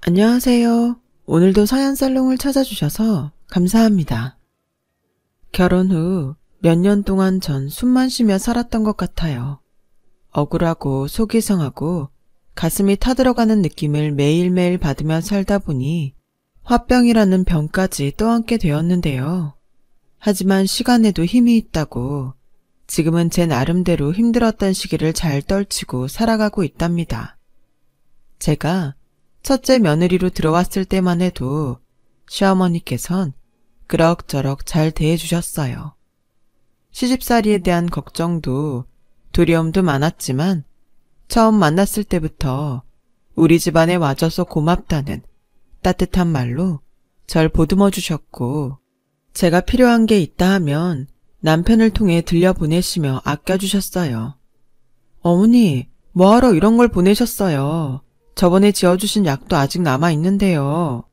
안녕하세요. 오늘도 서연살롱을 찾아주셔서 감사합니다. 결혼 후 몇 년 동안 전 숨만 쉬며 살았던 것 같아요. 억울하고 속이 상하고 가슴이 타들어가는 느낌을 매일매일 받으며 살다 보니 화병이라는 병까지 떠안게 되었는데요. 하지만 시간에도 힘이 있다고 지금은 제 나름대로 힘들었던 시기를 잘 떨치고 살아가고 있답니다. 제가 첫째 며느리로 들어왔을 때만 해도 시어머니께선 그럭저럭 잘 대해주셨어요. 시집살이에 대한 걱정도 두려움도 많았지만 처음 만났을 때부터 우리 집안에 와줘서 고맙다는 따뜻한 말로 절 보듬어 주셨고, 제가 필요한 게 있다 하면 남편을 통해 들려보내시며 아껴주셨어요. 어머니, 뭐하러 이런 걸 보내셨어요? 저번에 지어주신 약도 아직 남아있는데요.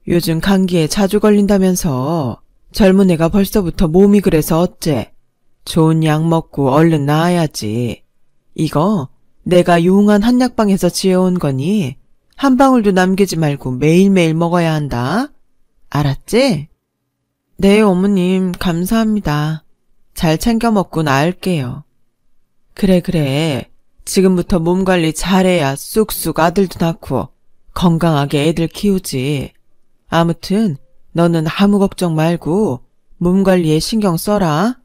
요즘 감기에 자주 걸린다면서 젊은 애가 벌써부터 몸이 그래서 어째? 좋은 약 먹고 얼른 나아야지. 이거 내가 유흥한 한약방에서 지어온 거니 한 방울도 남기지 말고 매일매일 먹어야 한다. 알았지? 네, 어머님 감사합니다. 잘 챙겨 먹고 나을게요. 그래. 지금부터 몸 관리 잘해야 쑥쑥 아들도 낳고 건강하게 애들 키우지. 아무튼 너는 아무 걱정 말고 몸 관리에 신경 써라.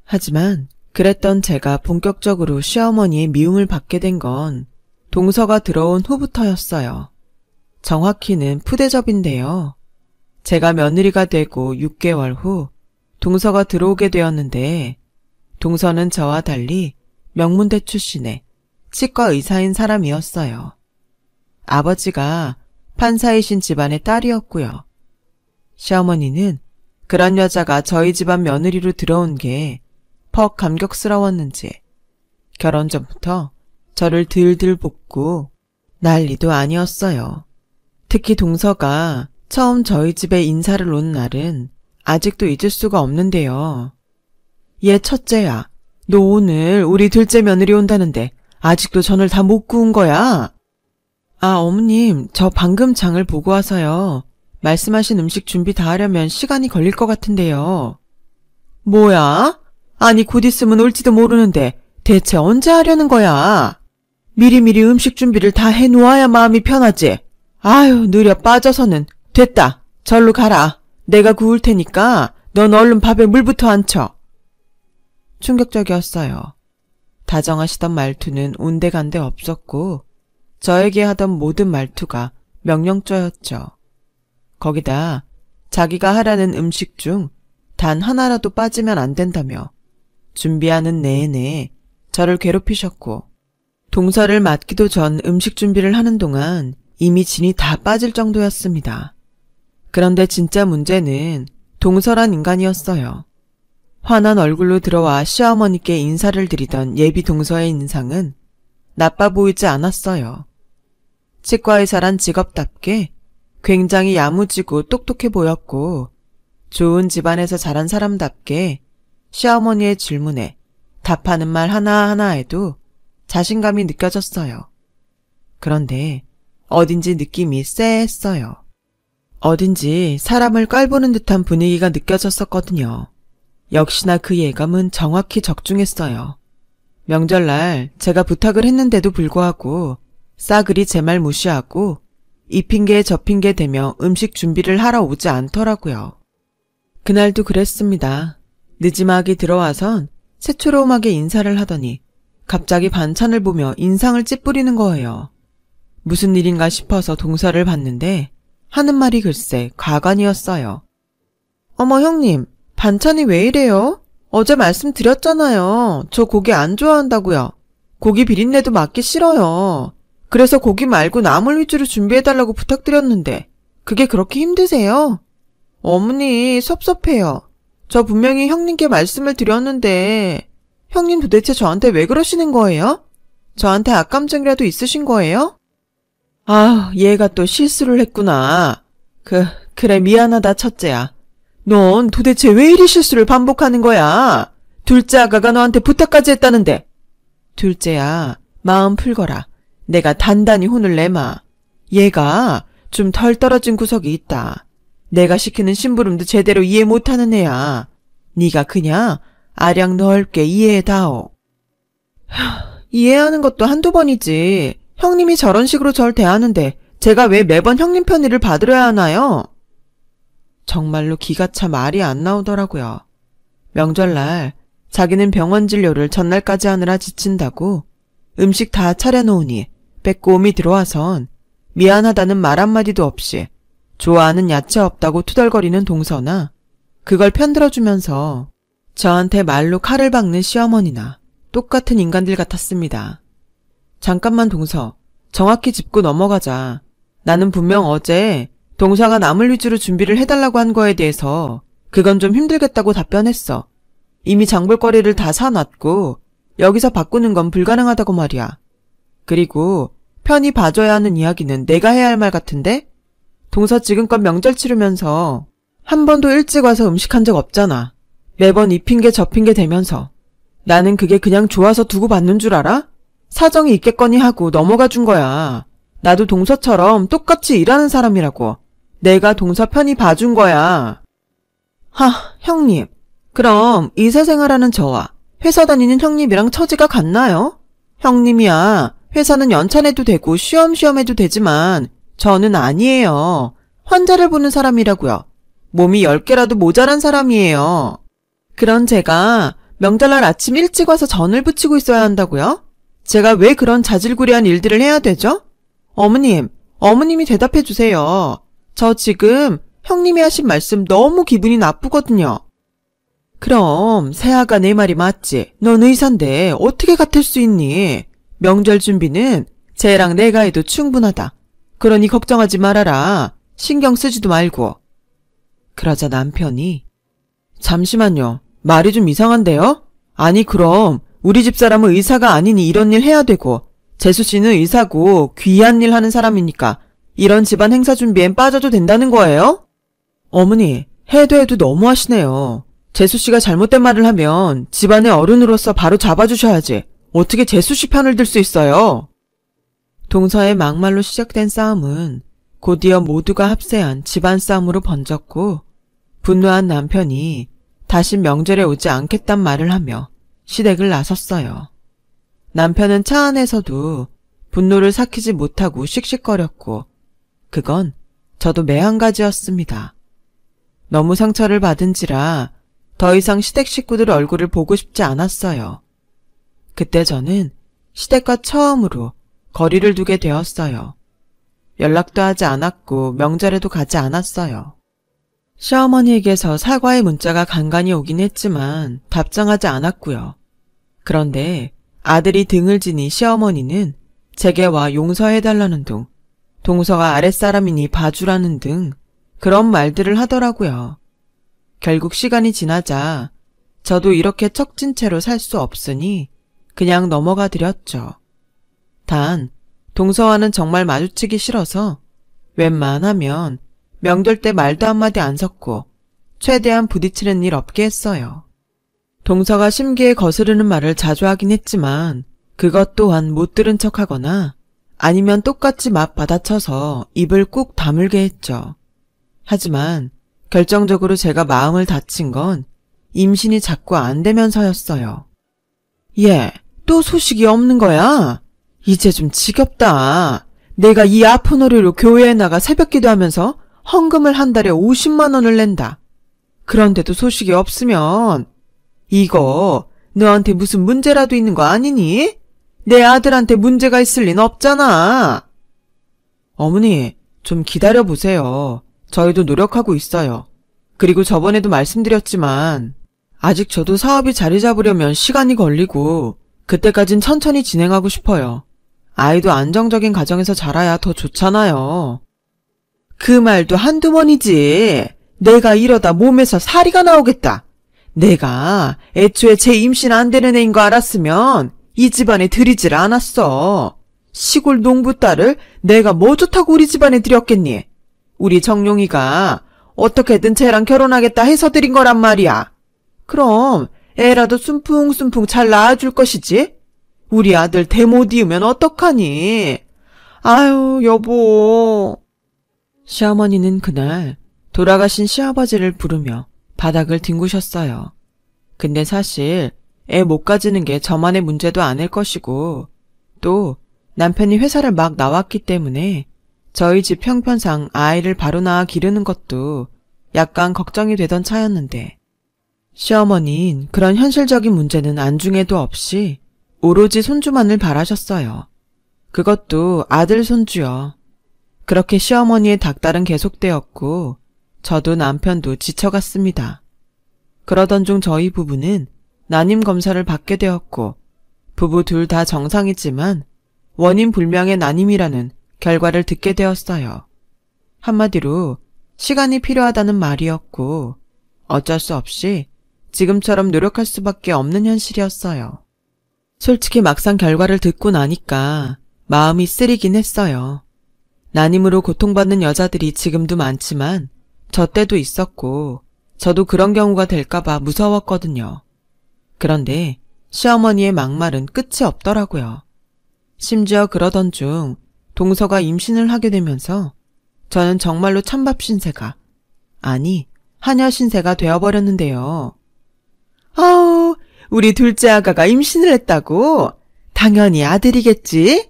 하지만 그랬던 제가 본격적으로 시어머니의 미움을 받게 된 건 동서가 들어온 후부터였어요. 정확히는 푸대접인데요. 제가 며느리가 되고 6개월 후 동서가 들어오게 되었는데, 동서는 저와 달리 명문대 출신의 치과 의사인 사람이었어요. 아버지가 판사이신 집안의 딸이었고요. 시어머니는 그런 여자가 저희 집안 며느리로 들어온 게 퍽 감격스러웠는지 결혼 전부터 저를 들들 볶고 난리도 아니었어요. 특히 동서가 처음 저희 집에 인사를 온 날은 아직도 잊을 수가 없는데요. 얘 첫째야, 너 오늘 우리 둘째 며느리 온다는데 아직도 전을 다 못 구운 거야? 아, 어머님, 저 방금 장을 보고 와서요. 말씀하신 음식 준비 다 하려면 시간이 걸릴 것 같은데요. 뭐야? 아니, 곧 있으면 올지도 모르는데 대체 언제 하려는 거야? 미리미리 음식 준비를 다 해놓아야 마음이 편하지. 아유, 느려 빠져서는. 됐다. 절로 가라. 내가 구울 테니까 넌 얼른 밥에 물부터 안 쳐. 충격적이었어요. 다정하시던 말투는 온데간데 없었고 저에게 하던 모든 말투가 명령조였죠. 거기다 자기가 하라는 음식 중 단 하나라도 빠지면 안 된다며 준비하는 내내 저를 괴롭히셨고, 동서를 맞기도 전 음식 준비를 하는 동안 이미 진이 다 빠질 정도였습니다. 그런데 진짜 문제는 동서란 인간이었어요. 환한 얼굴로 들어와 시어머니께 인사를 드리던 예비 동서의 인상은 나빠 보이지 않았어요. 치과의사란 직업답게 굉장히 야무지고 똑똑해 보였고, 좋은 집안에서 자란 사람답게 시어머니의 질문에 답하는 말 하나하나에도 자신감이 느껴졌어요. 그런데 어딘지 느낌이 쎄했어요. 어딘지 사람을 깔보는 듯한 분위기가 느껴졌었거든요. 역시나 그 예감은 정확히 적중했어요. 명절날 제가 부탁을 했는데도 불구하고 싸그리 제 말 무시하고 이 핑계에 저 핑계 대며 음식 준비를 하러 오지 않더라고요. 그날도 그랬습니다. 늦지막이 들어와선 새초롬하게 인사를 하더니 갑자기 반찬을 보며 인상을 찌푸리는 거예요. 무슨 일인가 싶어서 동서를 봤는데 하는 말이 글쎄 가관이었어요. 어머, 형님, 반찬이 왜 이래요? 어제 말씀드렸잖아요. 저 고기 안 좋아한다고요. 고기 비린내도 맡기 싫어요. 그래서 고기 말고 나물 위주로 준비해달라고 부탁드렸는데 그게 그렇게 힘드세요? 어머니, 섭섭해요. 저 분명히 형님께 말씀을 드렸는데 형님 도대체 저한테 왜 그러시는 거예요? 저한테 악감정이라도 있으신 거예요? 아, 얘가 또 실수를 했구나. 그래 미안하다 첫째야. 넌 도대체 왜 이리 실수를 반복하는 거야? 둘째 아가가 너한테 부탁까지 했다는데. 둘째야, 마음 풀거라. 내가 단단히 혼을 내마. 얘가 좀 털 떨어진 구석이 있다. 내가 시키는 심부름도 제대로 이해 못하는 애야. 네가 그냥 아량 넓게 이해해다오. 이해하는 것도 한두 번이지. 형님이 저런 식으로 절 대하는데 제가 왜 매번 형님 편의를 받으려야 하나요? 정말로 기가 차 말이 안 나오더라고요. 명절날 자기는 병원 진료를 전날까지 하느라 지친다고 음식 다 차려놓으니 빼꼼히 들어와선 미안하다는 말 한마디도 없이 좋아하는 야채 없다고 투덜거리는 동서나 그걸 편들어주면서 저한테 말로 칼을 박는 시어머니나 똑같은 인간들 같았습니다. 잠깐만 동서, 정확히 짚고 넘어가자. 나는 분명 어제 동서가 남을 위주로 준비를 해달라고 한 거에 대해서 그건 좀 힘들겠다고 답변했어. 이미 장볼거리를 다 사놨고 여기서 바꾸는 건 불가능하다고 말이야. 그리고 편히 봐줘야 하는 이야기는 내가 해야 할 말 같은데? 동서 지금껏 명절 치르면서 한 번도 일찍 와서 음식한 적 없잖아. 매번 이 핑계 저 핑계 대면서. 나는 그게 그냥 좋아서 두고 받는 줄 알아? 사정이 있겠거니 하고 넘어가 준 거야. 나도 동서처럼 똑같이 일하는 사람이라고. 내가 동서 편히 봐준 거야. 형님. 그럼 의사 생활하는 저와 회사 다니는 형님이랑 처지가 같나요? 형님이야 회사는 연차내도 되고 쉬엄쉬엄 해도 되지만 저는 아니에요. 환자를 보는 사람이라고요. 몸이 10개라도 모자란 사람이에요. 그런 제가 명절날 아침 일찍 와서 전을 부치고 있어야 한다고요? 제가 왜 그런 자질구레한 일들을 해야 되죠? 어머님이 대답해 주세요. 저 지금 형님이 하신 말씀 너무 기분이 나쁘거든요. 그럼 새아가 내 말이 맞지. 넌 의사인데 어떻게 같을 수 있니? 명절 준비는 쟤랑 내가 해도 충분하다. 그러니 걱정하지 말아라. 신경 쓰지도 말고. 그러자 남편이 잠시만요. 말이 좀 이상한데요? 아니 그럼 우리 집사람은 의사가 아니니 이런 일 해야 되고 재수 씨는 의사고 귀한 일 하는 사람이니까 이런 집안 행사 준비엔 빠져도 된다는 거예요? 어머니, 해도 너무하시네요. 재수 씨가 잘못된 말을 하면 집안의 어른으로서 바로 잡아주셔야지. 어떻게 재수 씨 편을 들 수 있어요? 동서의 막말로 시작된 싸움은 곧이어 모두가 합세한 집안 싸움으로 번졌고 분노한 남편이 다시 명절에 오지 않겠단 말을 하며 시댁을 나섰어요. 남편은 차 안에서도 분노를 삭히지 못하고 씩씩거렸고 그건 저도 매한가지였습니다. 너무 상처를 받은지라 더 이상 시댁 식구들 얼굴을 보고 싶지 않았어요. 그때 저는 시댁과 처음으로 거리를 두게 되었어요. 연락도 하지 않았고 명절에도 가지 않았어요. 시어머니에게서 사과의 문자가 간간히 오긴 했지만 답장하지 않았고요. 그런데 아들이 등을 지니 시어머니는 제게 와 용서해달라는 둥, 동서가 아랫사람이니 봐주라는 등 그런 말들을 하더라고요. 결국 시간이 지나자 저도 이렇게 척진 채로 살 수 없으니 그냥 넘어가 드렸죠. 단 동서와는 정말 마주치기 싫어서 웬만하면 명절 때 말도 한마디 안 섞고 최대한 부딪히는 일 없게 했어요. 동서가 심기에 거스르는 말을 자주 하긴 했지만 그것 또한 못 들은 척하거나 아니면 똑같이 맞 받아쳐서 입을 꾹 다물게 했죠. 하지만 결정적으로 제가 마음을 다친 건 임신이 자꾸 안 되면서였어요. 얘, 또 소식이 없는 거야? 이제 좀 지겹다. 내가 이 아픈 허리로 교회에 나가 새벽 기도하면서 헌금을 한 달에 50만 원을 낸다. 그런데도 소식이 없으면 이거 너한테 무슨 문제라도 있는 거 아니니? 내 아들한테 문제가 있을 리는 없잖아. 어머니, 좀 기다려보세요. 저희도 노력하고 있어요. 그리고 저번에도 말씀드렸지만 아직 저도 사업이 자리 잡으려면 시간이 걸리고 그때까진 천천히 진행하고 싶어요. 아이도 안정적인 가정에서 자라야 더 좋잖아요. 그 말도 한두 번이지. 내가 이러다 몸에서 사리가 나오겠다. 내가 애초에 제 임신 안 되는 애인 거 알았으면 이 집안에 들이질 않았어. 시골 농부 딸을 내가 뭐 좋다고 우리 집안에 들였겠니? 우리 정용이가 어떻게든 쟤랑 결혼하겠다 해서 들인 거란 말이야. 그럼 애라도 순풍순풍 잘 낳아줄 것이지? 우리 아들 대 못 이으면 어떡하니? 아유, 여보. 시어머니는 그날 돌아가신 시아버지를 부르며 바닥을 뒹구셨어요. 근데 사실 애 못 가지는 게 저만의 문제도 아닐 것이고 또 남편이 회사를 막 나왔기 때문에 저희 집 형편상 아이를 바로 낳아 기르는 것도 약간 걱정이 되던 차였는데 시어머니는 그런 현실적인 문제는 안중에도 없이 오로지 손주만을 바라셨어요. 그것도 아들 손주요. 그렇게 시어머니의 닥달은 계속되었고 저도 남편도 지쳐갔습니다. 그러던 중 저희 부부는 난임 검사를 받게 되었고 부부 둘 다 정상이지만 원인 불명의 난임이라는 결과를 듣게 되었어요. 한마디로 시간이 필요하다는 말이었고 어쩔 수 없이 지금처럼 노력할 수밖에 없는 현실이었어요. 솔직히 막상 결과를 듣고 나니까 마음이 쓰리긴 했어요. 난임으로 고통받는 여자들이 지금도 많지만 저 때도 있었고 저도 그런 경우가 될까봐 무서웠거든요. 그런데 시어머니의 막말은 끝이 없더라고요. 심지어 그러던 중 동서가 임신을 하게 되면서 저는 정말로 찬밥 신세가, 아니 하녀 신세가 되어버렸는데요. 아우, 우리 둘째 아가가 임신을 했다고? 당연히 아들이겠지?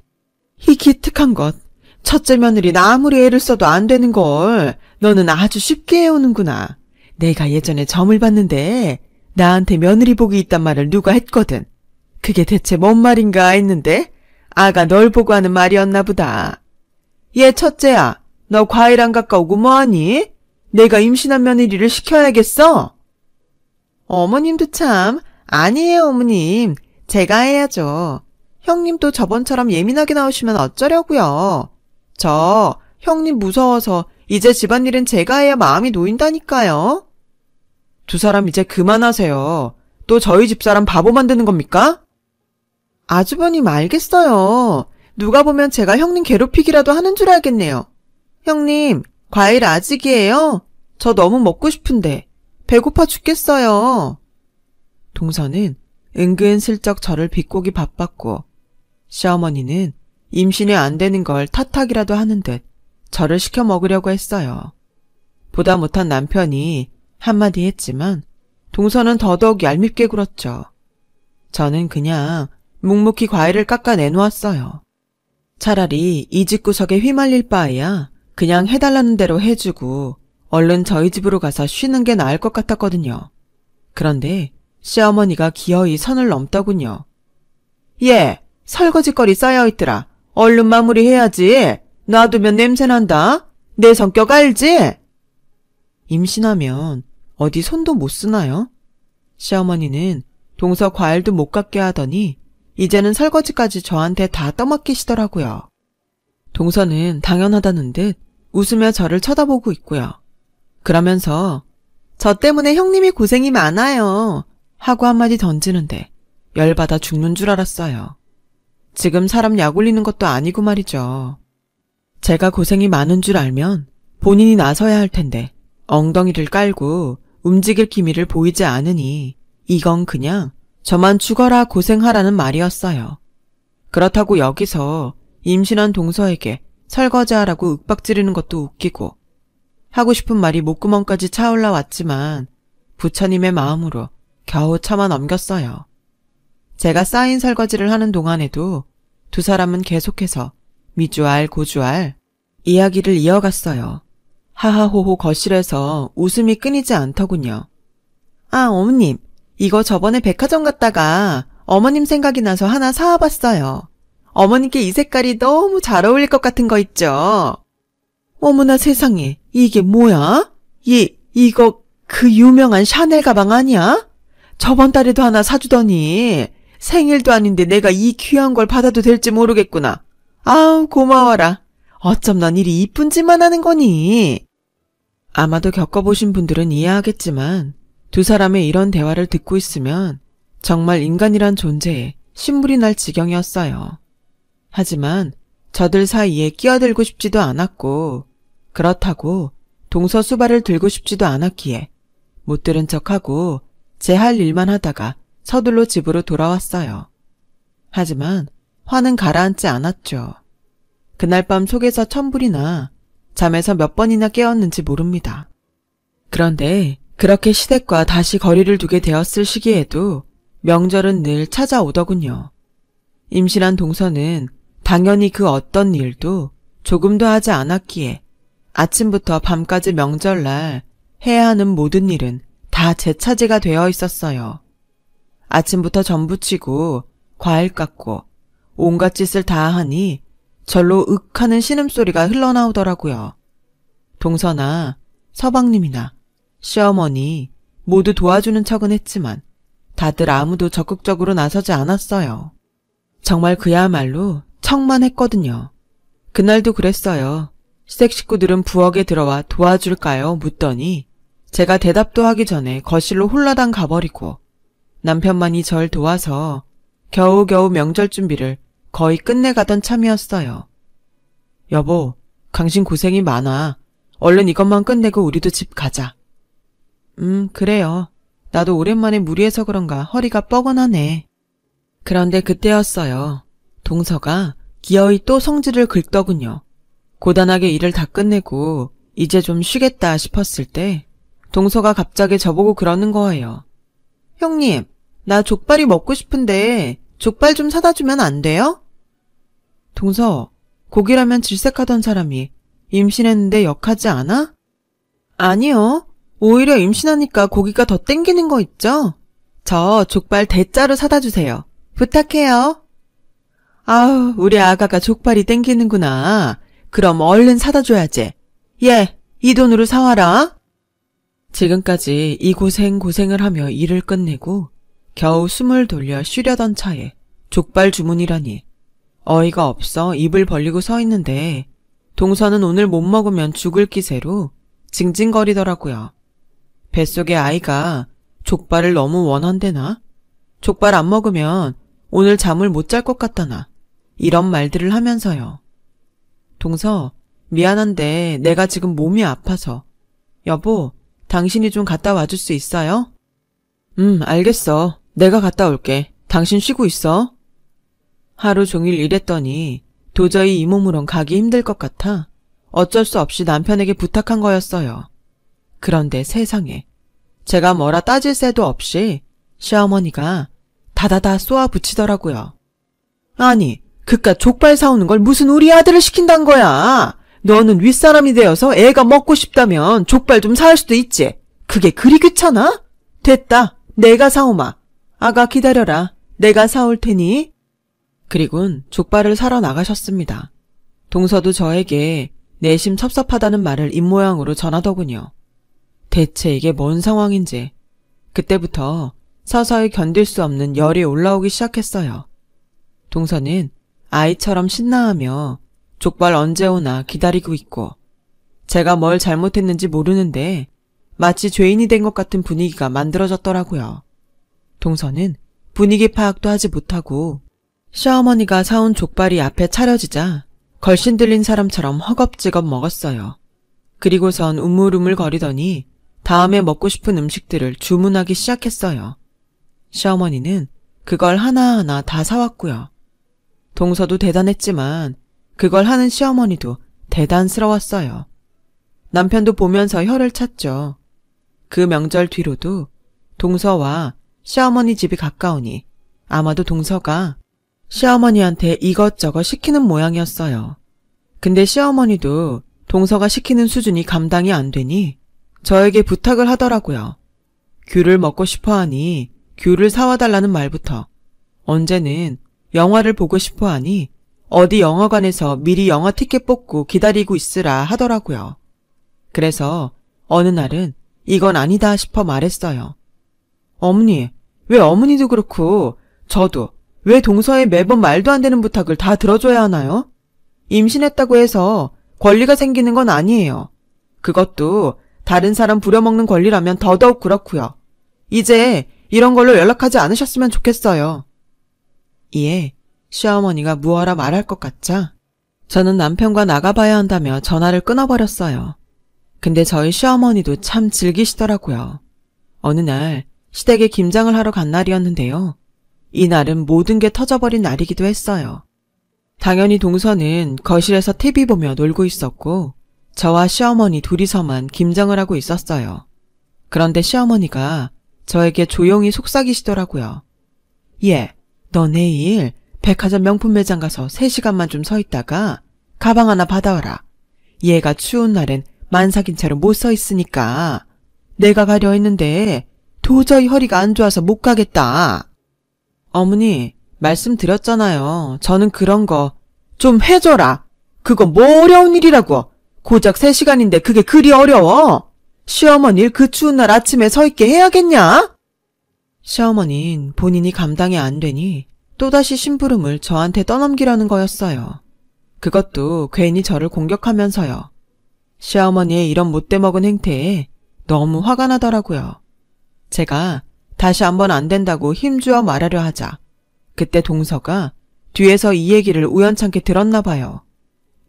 이 기특한 것, 첫째 며느리는 아무리 애를 써도 안 되는 걸 너는 아주 쉽게 해오는구나. 내가 예전에 점을 봤는데 나한테 며느리 복이 있단 말을 누가 했거든. 그게 대체 뭔 말인가 했는데 아가 널 보고 하는 말이었나 보다. 얘 첫째야, 너 과일 안 가까우고 뭐하니? 내가 임신한 며느리를 시켜야겠어? 어머님도 참, 아니에요 어머님. 제가 해야죠. 형님도 저번처럼 예민하게 나오시면 어쩌려고요. 저 형님 무서워서 이제 집안일은 제가 해야 마음이 놓인다니까요. 두 사람 이제 그만하세요. 또 저희 집사람 바보 만드는 겁니까? 아주버님 알겠어요. 누가 보면 제가 형님 괴롭히기라도 하는 줄 알겠네요. 형님, 과일 아직이에요? 저 너무 먹고 싶은데 배고파 죽겠어요. 동서는 은근슬쩍 저를 비꼬기 바빴고 시어머니는 임신이 안 되는 걸 탓하기라도 하는 듯 저를 시켜 먹으려고 했어요. 보다 못한 남편이 한마디 했지만 동서는 더더욱 얄밉게 굴었죠. 저는 그냥 묵묵히 과일을 깎아 내놓았어요. 차라리 이 집구석에 휘말릴 바에야 그냥 해달라는 대로 해주고 얼른 저희 집으로 가서 쉬는 게 나을 것 같았거든요. 그런데 시어머니가 기어이 선을 넘더군요. 예, 설거지거리 쌓여있더라. 얼른 마무리해야지. 놔두면 냄새난다. 내 성격 알지? 임신하면 어디 손도 못 쓰나요? 시어머니는 동서 과일도 못 갖게 하더니 이제는 설거지까지 저한테 다 떠맡기시더라고요. 동서는 당연하다는 듯 웃으며 저를 쳐다보고 있고요. 그러면서 저 때문에 형님이 고생이 많아요 하고 한마디 던지는데 열받아 죽는 줄 알았어요. 지금 사람 약 올리는 것도 아니고 말이죠. 제가 고생이 많은 줄 알면 본인이 나서야 할 텐데 엉덩이를 깔고 움직일 기미를 보이지 않으니 이건 그냥 저만 죽어라 고생하라는 말이었어요. 그렇다고 여기서 임신한 동서에게 설거지하라고 윽박지르는 것도 웃기고 하고 싶은 말이 목구멍까지 차올라 왔지만 부처님의 마음으로 겨우 참아 넘겼어요. 제가 쌓인 설거지를 하는 동안에도 두 사람은 계속해서 미주알 고주알 이야기를 이어갔어요. 하하호호 거실에서 웃음이 끊이지 않더군요. 아, 어머님, 이거 저번에 백화점 갔다가 어머님 생각이 나서 하나 사와봤어요. 어머님께 이 색깔이 너무 잘 어울릴 것 같은 거 있죠? 어머나 세상에, 이게 뭐야? 이거 그 유명한 샤넬 가방 아니야? 저번 달에도 하나 사주더니 생일도 아닌데 내가 이 귀한 걸 받아도 될지 모르겠구나. 아우 고마워라. 어쩜 넌 이리 이쁜 짓만 하는 거니? 아마도 겪어보신 분들은 이해하겠지만 두 사람의 이런 대화를 듣고 있으면 정말 인간이란 존재에 신물이 날 지경이었어요. 하지만 저들 사이에 끼어들고 싶지도 않았고 그렇다고 동서 수발을 들고 싶지도 않았기에 못 들은 척하고 제 할 일만 하다가 서둘러 집으로 돌아왔어요. 하지만 화는 가라앉지 않았죠. 그날 밤 속에서 천불이 나 잠에서 몇 번이나 깨었는지 모릅니다. 그런데 그렇게 시댁과 다시 거리를 두게 되었을 시기에도 명절은 늘 찾아오더군요. 임신한 동서는 당연히 그 어떤 일도 조금도 하지 않았기에 아침부터 밤까지 명절날 해야 하는 모든 일은 다 제 차지가 되어 있었어요. 아침부터 전 부치고 과일 깎고 온갖 짓을 다 하니 절로 윽 하는 신음소리가 흘러나오더라고요. 동서나 서방님이나 시어머니 모두 도와주는 척은 했지만 다들 아무도 적극적으로 나서지 않았어요. 정말 그야말로 척만 했거든요. 그날도 그랬어요. 시댁 식구들은 부엌에 들어와 도와줄까요? 묻더니 제가 대답도 하기 전에 거실로 홀라당 가버리고 남편만이 절 도와서 겨우겨우 명절 준비를 거의 끝내가던 참이었어요. 여보, 당신 고생이 많아. 얼른 이것만 끝내고 우리도 집 가자. 그래요. 나도 오랜만에 무리해서 그런가 허리가 뻐근하네. 그런데 그때였어요. 동서가 기어이 또 성질을 긁더군요. 고단하게 일을 다 끝내고 이제 좀 쉬겠다 싶었을 때 동서가 갑자기 저보고 그러는 거예요. 형님, 나 족발이 먹고 싶은데 족발 좀 사다 주면 안 돼요? 동서, 고기라면 질색하던 사람이 임신했는데 역하지 않아? 아니요. 오히려 임신하니까 고기가 더 땡기는 거 있죠? 저 족발 대짜로 사다 주세요. 부탁해요. 아우, 우리 아가가 족발이 땡기는구나. 그럼 얼른 사다 줘야지. 예, 이 돈으로 사와라. 지금까지 이 고생을 하며 일을 끝내고 겨우 숨을 돌려 쉬려던 차에 족발 주문이라니 어이가 없어 입을 벌리고 서 있는데 동서는 오늘 못 먹으면 죽을 기세로 징징거리더라고요. 뱃속에 아이가 족발을 너무 원한대나? 족발 안 먹으면 오늘 잠을 못 잘 것 같다나 이런 말들을 하면서요. 동서, 미안한데 내가 지금 몸이 아파서. 여보, 당신이 좀 갔다 와줄 수 있어요? 알겠어. 내가 갔다 올게. 당신 쉬고 있어. 하루 종일 일했더니 도저히 이 몸으론 가기 힘들 것 같아 어쩔 수 없이 남편에게 부탁한 거였어요. 그런데 세상에 제가 뭐라 따질 새도 없이 시어머니가 다다다 쏘아 붙이더라고요. 아니, 그깟 족발 사오는 걸 무슨 우리 아들을 시킨단 거야. 너는 윗사람이 되어서 애가 먹고 싶다면 족발 좀 사올 수도 있지. 그게 그리 귀찮아? 됐다. 내가 사오마. 아가 기다려라. 내가 사올 테니. 그리곤 족발을 사러 나가셨습니다. 동서도 저에게 내심 섭섭하다는 말을 입모양으로 전하더군요. 대체 이게 뭔 상황인지 그때부터 서서히 견딜 수 없는 열이 올라오기 시작했어요. 동서는 아이처럼 신나하며 족발 언제 오나 기다리고 있고 제가 뭘 잘못했는지 모르는데 마치 죄인이 된 것 같은 분위기가 만들어졌더라고요. 동서는 분위기 파악도 하지 못하고 시어머니가 사온 족발이 앞에 차려지자 걸신 들린 사람처럼 허겁지겁 먹었어요. 그리고선 우물우물 거리더니 다음에 먹고 싶은 음식들을 주문하기 시작했어요. 시어머니는 그걸 하나하나 다 사왔고요. 동서도 대단했지만 그걸 하는 시어머니도 대단스러웠어요. 남편도 보면서 혀를 찼죠. 그 명절 뒤로도 동서와 시어머니 집이 가까우니 아마도 동서가 시어머니한테 이것저것 시키는 모양이었어요. 근데 시어머니도 동서가 시키는 수준이 감당이 안 되니 저에게 부탁을 하더라고요. 귤을 먹고 싶어하니 귤을 사와달라는 말부터 언제는 영화를 보고 싶어하니 어디 영화관에서 미리 영화 티켓 뽑고 기다리고 있으라 하더라고요. 그래서 어느 날은 이건 아니다 싶어 말했어요. 어머니, 왜 어머니도 그렇고 저도 왜 동서의 매번 말도 안 되는 부탁을 다 들어줘야 하나요? 임신했다고 해서 권리가 생기는 건 아니에요. 그것도 다른 사람 부려먹는 권리라면 더더욱 그렇고요. 이제 이런 걸로 연락하지 않으셨으면 좋겠어요. 이에 시어머니가 무어라 말할 것 같자 저는 남편과 나가봐야 한다며 전화를 끊어버렸어요. 근데 저희 시어머니도 참 즐기시더라고요. 어느 날 시댁에 김장을 하러 간 날이었는데요. 이날은 모든 게 터져버린 날이기도 했어요. 당연히 동서는 거실에서 TV 보며 놀고 있었고 저와 시어머니 둘이서만 김장을 하고 있었어요. 그런데 시어머니가 저에게 조용히 속삭이시더라고요. 얘, 너 내일 백화점 명품 매장 가서 3시간만 좀 서 있다가 가방 하나 받아와라. 얘가 추운 날엔 만삭인 채로 못 서 있으니까 내가 가려 했는데 도저히 허리가 안 좋아서 못 가겠다. 어머니, 말씀드렸잖아요. 저는 그런 거 좀 해줘라. 그거 뭐 어려운 일이라고. 고작 3시간인데 그게 그리 어려워. 시어머니를 그 추운 날 아침에 서 있게 해야겠냐? 시어머니는 본인이 감당이 안 되니 또다시 심부름을 저한테 떠넘기려는 거였어요. 그것도 괜히 저를 공격하면서요. 시어머니의 이런 못돼먹은 행태에 너무 화가 나더라고요. 제가 다시 한번 안 된다고 힘주어 말하려 하자 그때 동서가 뒤에서 이 얘기를 우연찮게 들었나 봐요.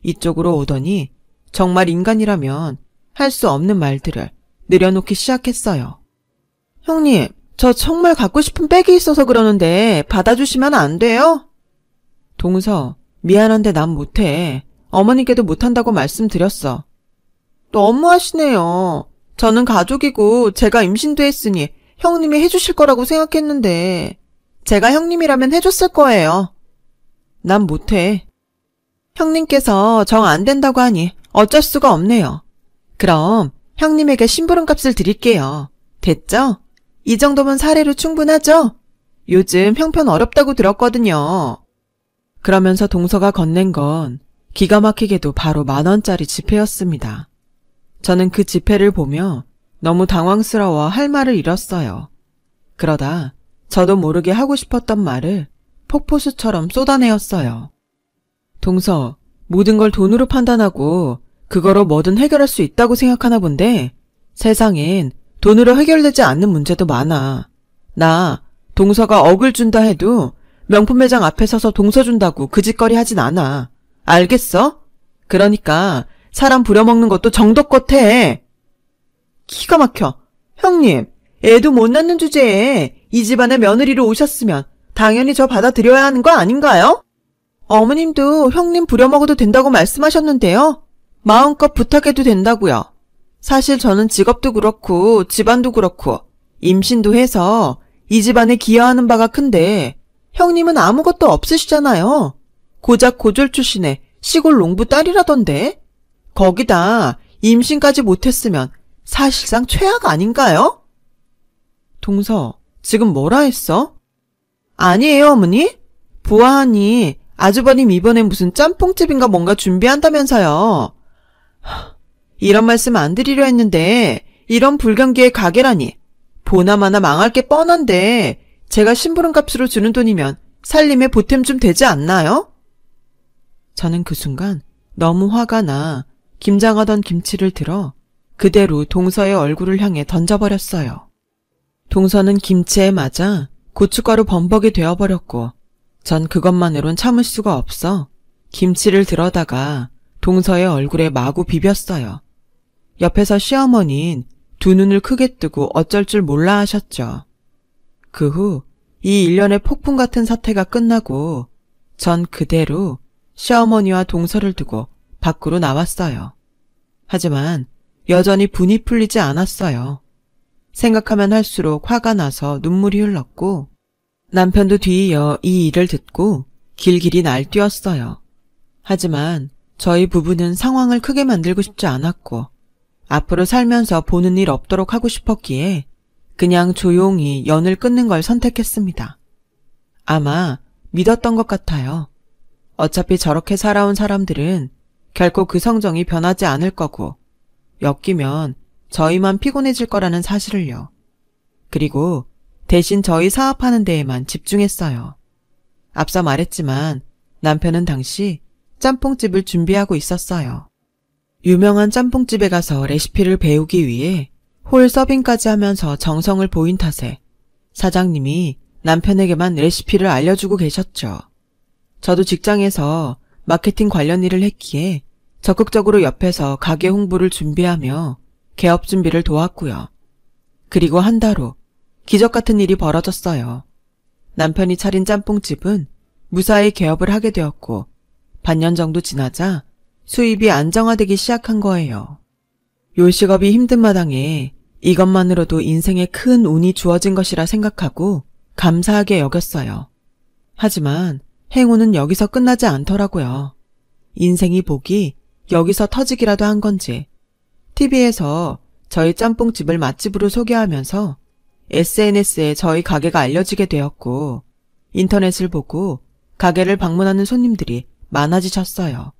이쪽으로 오더니 정말 인간이라면 할 수 없는 말들을 내려놓기 시작했어요. 형님, 저 정말 갖고 싶은 백이 있어서 그러는데 받아주시면 안 돼요? 동서, 미안한데 난 못해. 어머니께도 못한다고 말씀드렸어. 너무하시네요. 저는 가족이고 제가 임신도 했으니 형님이 해주실 거라고 생각했는데 제가 형님이라면 해줬을 거예요. 난 못해. 형님께서 정 안 된다고 하니 어쩔 수가 없네요. 그럼 형님에게 심부름값을 드릴게요. 됐죠? 이 정도면 사례로 충분하죠? 요즘 형편 어렵다고 들었거든요. 그러면서 동서가 건넨 건 기가 막히게도 바로 10,000원짜리 지폐였습니다. 저는 그 지폐를 보며 너무 당황스러워 할 말을 잃었어요. 그러다 저도 모르게 하고 싶었던 말을 폭포수처럼 쏟아내었어요. 동서, 모든 걸 돈으로 판단하고 그거로 뭐든 해결할 수 있다고 생각하나 본데 세상엔 돈으로 해결되지 않는 문제도 많아. 나 동서가 억을 준다 해도 명품 매장 앞에 서서 동서 준다고 그 짓거리 하진 않아. 알겠어? 그러니까 사람 부려먹는 것도 정도껏 해. 기가 막혀. 형님, 애도 못 낳는 주제에 이 집안에 며느리로 오셨으면 당연히 저 받아들여야 하는 거 아닌가요? 어머님도 형님 부려먹어도 된다고 말씀하셨는데요. 마음껏 부탁해도 된다고요. 사실 저는 직업도 그렇고 집안도 그렇고 임신도 해서 이 집안에 기여하는 바가 큰데 형님은 아무것도 없으시잖아요. 고작 고졸 출신의 시골 농부 딸이라던데. 거기다 임신까지 못했으면 사실상 최악 아닌가요? 동서, 지금 뭐라 했어? 아니에요, 어머니. 보아하니 아주버님 이번엔 무슨 짬뽕집인가 뭔가 준비한다면서요. 이런 말씀 안 드리려 했는데 이런 불경기에 가게라니. 보나마나 망할 게 뻔한데 제가 심부름값으로 주는 돈이면 살림에 보탬 좀 되지 않나요? 저는 그 순간 너무 화가 나 김장하던 김치를 들어 그대로 동서의 얼굴을 향해 던져버렸어요. 동서는 김치에 맞아 고춧가루 범벅이 되어버렸고 전 그것만으론 참을 수가 없어 김치를 들어다가 동서의 얼굴에 마구 비볐어요. 옆에서 시어머니는 두 눈을 크게 뜨고 어쩔 줄 몰라 하셨죠. 그 후 이 일련의 폭풍 같은 사태가 끝나고 전 그대로 시어머니와 동서를 두고 밖으로 나왔어요. 하지만 여전히 분이 풀리지 않았어요. 생각하면 할수록 화가 나서 눈물이 흘렀고 남편도 뒤이어 이 일을 듣고 길길이 날뛰었어요. 하지만 저희 부부는 상황을 크게 만들고 싶지 않았고 앞으로 살면서 보는 일 없도록 하고 싶었기에 그냥 조용히 연을 끊는 걸 선택했습니다. 아마 믿었던 것 같아요. 어차피 저렇게 살아온 사람들은 결코 그 성정이 변하지 않을 거고 엮이면 저희만 피곤해질 거라는 사실을요. 그리고 대신 저희 사업하는 데에만 집중했어요. 앞서 말했지만 남편은 당시 짬뽕집을 준비하고 있었어요. 유명한 짬뽕집에 가서 레시피를 배우기 위해 홀 서빙까지 하면서 정성을 보인 탓에 사장님이 남편에게만 레시피를 알려주고 계셨죠. 저도 직장에서 마케팅 관련 일을 했기에 적극적으로 옆에서 가게 홍보를 준비하며 개업 준비를 도왔고요. 그리고 한 달 후 기적 같은 일이 벌어졌어요. 남편이 차린 짬뽕집은 무사히 개업을 하게 되었고 반년 정도 지나자 수입이 안정화되기 시작한 거예요. 요식업이 힘든 마당에 이것만으로도 인생에 큰 운이 주어진 것이라 생각하고 감사하게 여겼어요. 하지만 행운은 여기서 끝나지 않더라고요. 인생이 복이 여기서 터지기라도 한 건지 TV에서 저희 짬뽕집을 맛집으로 소개하면서 SNS에 저희 가게가 알려지게 되었고 인터넷을 보고 가게를 방문하는 손님들이 많아지셨어요.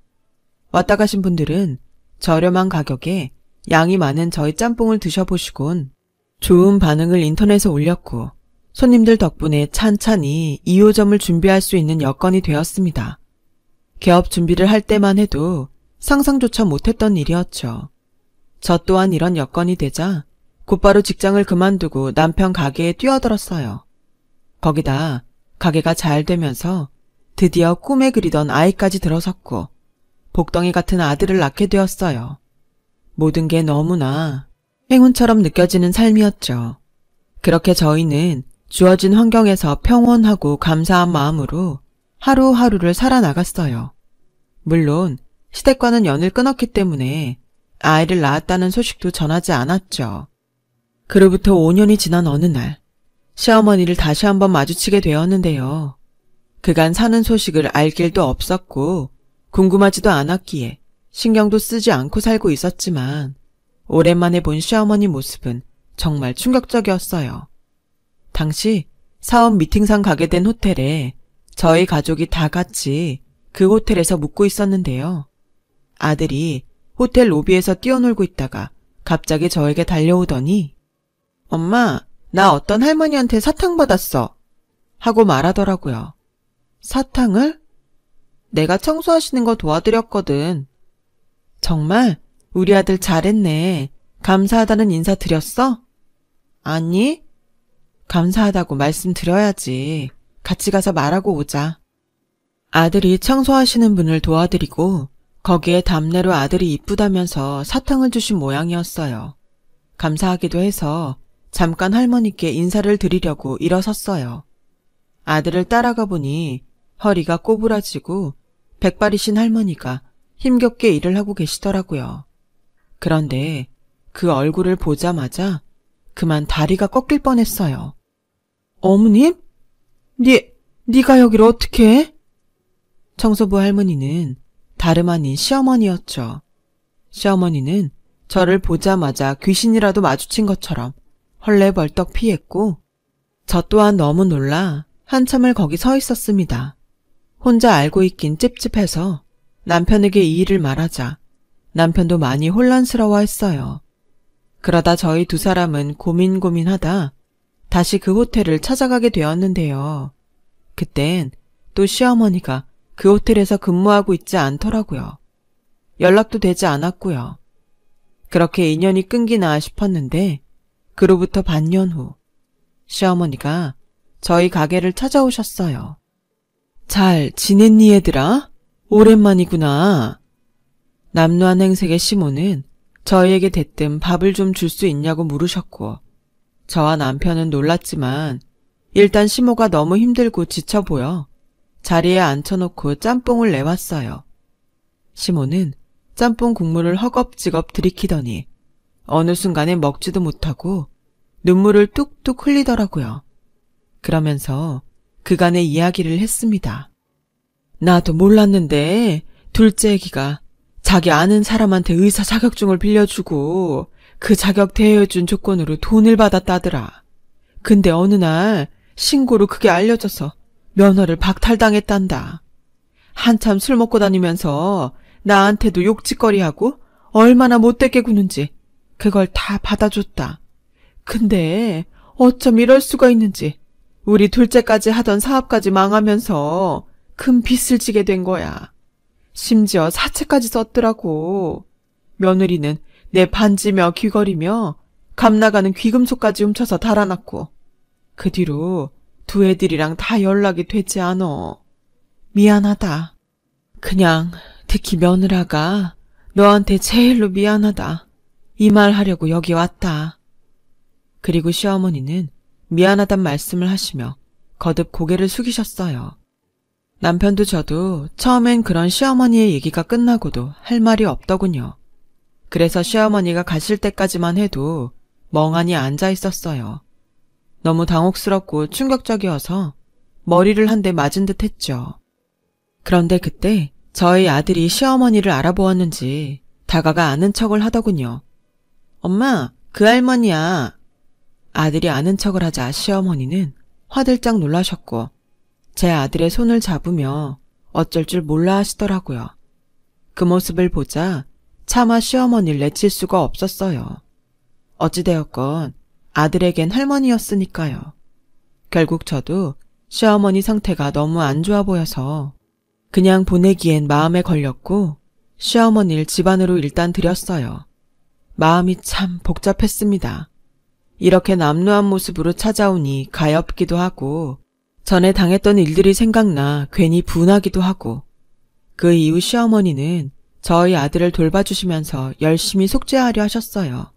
왔다 가신 분들은 저렴한 가격에 양이 많은 저희 짬뽕을 드셔보시곤 좋은 반응을 인터넷에 올렸고 손님들 덕분에 찬찬히 2호점을 준비할 수 있는 여건이 되었습니다. 개업 준비를 할 때만 해도 상상조차 못했던 일이었죠. 저 또한 이런 여건이 되자 곧바로 직장을 그만두고 남편 가게에 뛰어들었어요. 거기다 가게가 잘 되면서 드디어 꿈에 그리던 아이까지 들어섰고 복덩이 같은 아들을 낳게 되었어요. 모든 게 너무나 행운처럼 느껴지는 삶이었죠. 그렇게 저희는 주어진 환경에서 평온하고 감사한 마음으로 하루하루를 살아나갔어요. 물론 시댁과는 연을 끊었기 때문에 아이를 낳았다는 소식도 전하지 않았죠. 그로부터 5년이 지난 어느 날 시어머니를 다시 한번 마주치게 되었는데요. 그간 사는 소식을 알 길도 없었고 궁금하지도 않았기에 신경도 쓰지 않고 살고 있었지만 오랜만에 본 시어머니 모습은 정말 충격적이었어요. 당시 사업 미팅상 가게 된 호텔에 저희 가족이 다 같이 그 호텔에서 묵고 있었는데요. 아들이 호텔 로비에서 뛰어놀고 있다가 갑자기 저에게 달려오더니 엄마, 나 어떤 할머니한테 사탕 받았어 하고 말하더라고요. 사탕을? 내가 청소하시는 거 도와드렸거든. 정말? 우리 아들 잘했네. 감사하다는 인사 드렸어? 아니? 감사하다고 말씀드려야지. 같이 가서 말하고 오자. 아들이 청소하시는 분을 도와드리고 거기에 답례로 아들이 이쁘다면서 사탕을 주신 모양이었어요. 감사하기도 해서 잠깐 할머니께 인사를 드리려고 일어섰어요. 아들을 따라가 보니 허리가 꼬부라지고 백발이신 할머니가 힘겹게 일을 하고 계시더라고요. 그런데 그 얼굴을 보자마자 그만 다리가 꺾일 뻔했어요. 어머님? 네가 여기를 어떻게 해? 청소부 할머니는 다름 아닌 시어머니였죠. 시어머니는 저를 보자마자 귀신이라도 마주친 것처럼 헐레벌떡 피했고 저 또한 너무 놀라 한참을 거기 서 있었습니다. 혼자 알고 있긴 찝찝해서 남편에게 이 일을 말하자 남편도 많이 혼란스러워했어요. 그러다 저희 두 사람은 고민하다 다시 그 호텔을 찾아가게 되었는데요. 그땐 또 시어머니가 그 호텔에서 근무하고 있지 않더라고요. 연락도 되지 않았고요. 그렇게 인연이 끊기나 싶었는데 그로부터 반년 후 시어머니가 저희 가게를 찾아오셨어요. 잘 지냈니 얘들아? 오랜만이구나. 남루한 행색의 시모는 저희에게 대뜸 밥을 좀 줄 수 있냐고 물으셨고 저와 남편은 놀랐지만 일단 시모가 너무 힘들고 지쳐 보여 자리에 앉혀놓고 짬뽕을 내왔어요. 시모는 짬뽕 국물을 허겁지겁 들이키더니 어느 순간에 먹지도 못하고 눈물을 뚝뚝 흘리더라고요. 그러면서 그간의 이야기를 했습니다. 나도 몰랐는데 둘째 애기가 자기 아는 사람한테 의사 자격증을 빌려주고 그 자격 대여해준 조건으로 돈을 받았다더라. 근데 어느 날 신고로 그게 알려져서 면허를 박탈당했단다. 한참 술 먹고 다니면서 나한테도 욕짓거리하고 얼마나 못되게 구는지 그걸 다 받아줬다. 근데 어쩜 이럴 수가 있는지 우리 둘째까지 하던 사업까지 망하면서 큰 빚을 지게 된 거야. 심지어 사채까지 썼더라고. 며느리는 내 반지며 귀걸이며 값 나가는 귀금속까지 훔쳐서 달아났고 그 뒤로 두 애들이랑 다 연락이 되지 않어. 미안하다. 그냥 특히 며느라가 너한테 제일로 미안하다. 이 말 하려고 여기 왔다. 그리고 시어머니는 미안하단 말씀을 하시며 거듭 고개를 숙이셨어요. 남편도 저도 처음엔 그런 시어머니의 얘기가 끝나고도 할 말이 없더군요. 그래서 시어머니가 가실 때까지만 해도 멍하니 앉아 있었어요. 너무 당혹스럽고 충격적이어서 머리를 한 대 맞은 듯 했죠. 그런데 그때 저희 아들이 시어머니를 알아보았는지 다가가 아는 척을 하더군요. 엄마, 그 할머니야. 아들이 아는 척을 하자 시어머니는 화들짝 놀라셨고 제 아들의 손을 잡으며 어쩔 줄 몰라 하시더라고요. 그 모습을 보자 차마 시어머니를 내칠 수가 없었어요. 어찌되었건 아들에겐 할머니였으니까요. 결국 저도 시어머니 상태가 너무 안 좋아 보여서 그냥 보내기엔 마음에 걸렸고 시어머니를 집 안으로 일단 들였어요. 마음이 참 복잡했습니다. 이렇게 남루한 모습으로 찾아오니 가엾기도 하고 전에 당했던 일들이 생각나 괜히 분하기도 하고 그 이후 시어머니는 저희 아들을 돌봐주시면서 열심히 속죄하려 하셨어요.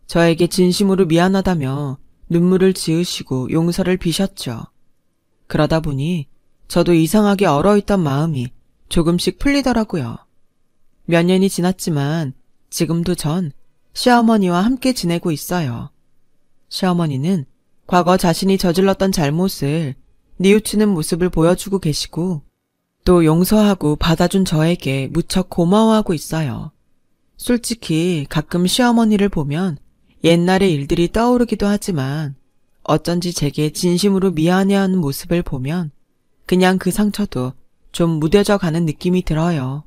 저에게 진심으로 미안하다며 눈물을 지으시고 용서를 비셨죠. 그러다 보니 저도 이상하게 얼어있던 마음이 조금씩 풀리더라고요. 몇 년이 지났지만 지금도 전 시어머니와 함께 지내고 있어요. 시어머니는 과거 자신이 저질렀던 잘못을 뉘우치는 모습을 보여주고 계시고 또 용서하고 받아준 저에게 무척 고마워하고 있어요. 솔직히 가끔 시어머니를 보면 옛날의 일들이 떠오르기도 하지만 어쩐지 제게 진심으로 미안해하는 모습을 보면 그냥 그 상처도 좀 무뎌져 가는 느낌이 들어요.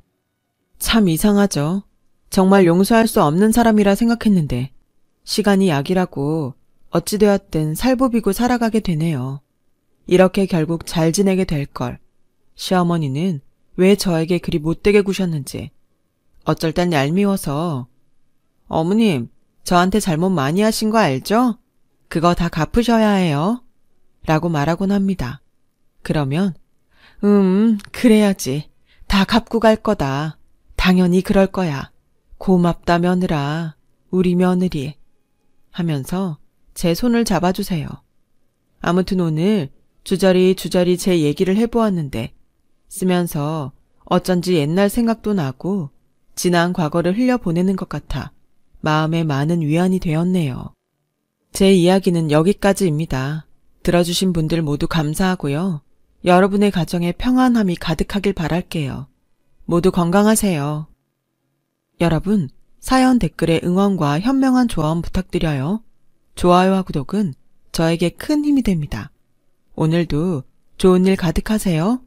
참 이상하죠. 정말 용서할 수 없는 사람이라 생각했는데 시간이 약이라고 어찌되었든 살보비고 살아가게 되네요. 이렇게 결국 잘 지내게 될 걸. 시어머니는 왜 저에게 그리 못되게 구셨는지 어쩔 땐 얄미워서 어머님, 저한테 잘못 많이 하신 거 알죠? 그거 다 갚으셔야 해요. 라고 말하곤 합니다. 그러면 그래야지. 다 갚고 갈 거다. 당연히 그럴 거야. 고맙다 며느라. 우리 며느리. 하면서 제 손을 잡아주세요. 아무튼 오늘 주저리 제 얘기를 해보았는데 쓰면서 어쩐지 옛날 생각도 나고 지난 과거를 흘려보내는 것 같아 마음에 많은 위안이 되었네요. 제 이야기는 여기까지입니다. 들어주신 분들 모두 감사하고요. 여러분의 가정에 평안함이 가득하길 바랄게요. 모두 건강하세요. 여러분, 사연 댓글에 응원과 현명한 조언 부탁드려요. 좋아요와 구독은 저에게 큰 힘이 됩니다. 오늘도 좋은 일 가득하세요.